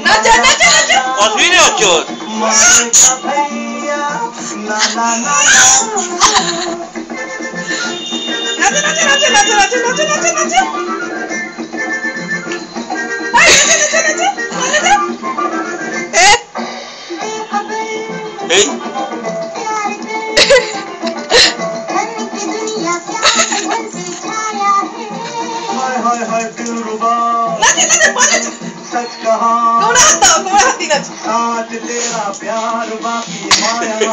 নাচো নাচো নাচো অসুবিধা হচ্ছে ওর। নাচো নাচো নাচো নাচো নাচো নাচো নাচো নাচো এই सच कहा आज तेरा प्यार बाकी माया है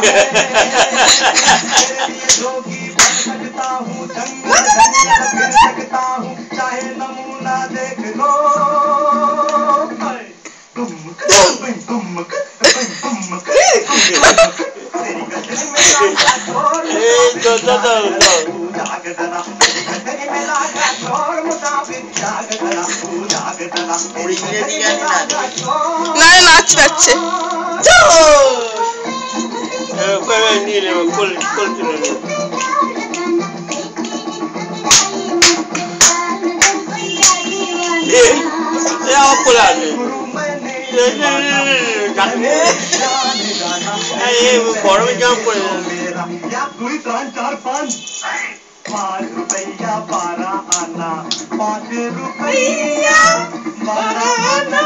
तेरे लिए जोगी बन सकता हूँ जंगल फिर सकता हूँ चाहे नमूना देख लो तेरी गजल में নাচ পাচ্ছে নিয়ে নেব কোল তুলে নেব। আমার কোলে আছে গরমে জাম পড়ে ₹5 12 आना ₹5 12 आना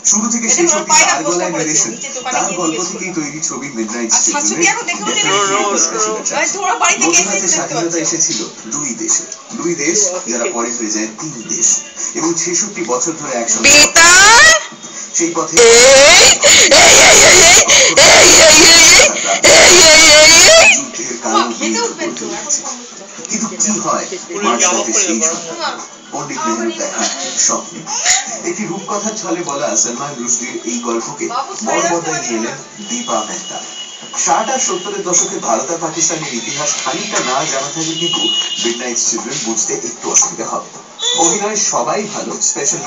শুরু থেকে শেষ অবধি তার গলায় মেরেছেন তার গল্প থেকেই তৈরি ছবি মিডনাইট স্বাধীনতা এসেছিল দুই দেশ যারা পরে হয়ে যায় 3 দেশ এবং 66 বছর ধরে একসঙ্গে সেই পথে কিন্তু কি হয় পণ্ডিত নেহরুর দেখা স্বপ্নে একটি রূপকথার ছলে বলা সলমান রুশদির এই গল্পকে বড় পর্দায় নিয়ে এলেন দীপা মেহতা। 60 আর 70-এর দশকে ভারত আর পাকিস্তানের ইতিহাস খানিকটা না জানা থাকলে কিন্তু মিডনাইট চিলড্রেন বুঝতে একটু অসুবিধা হবে। অভিনয় সবাই ভালো, স্পেশাল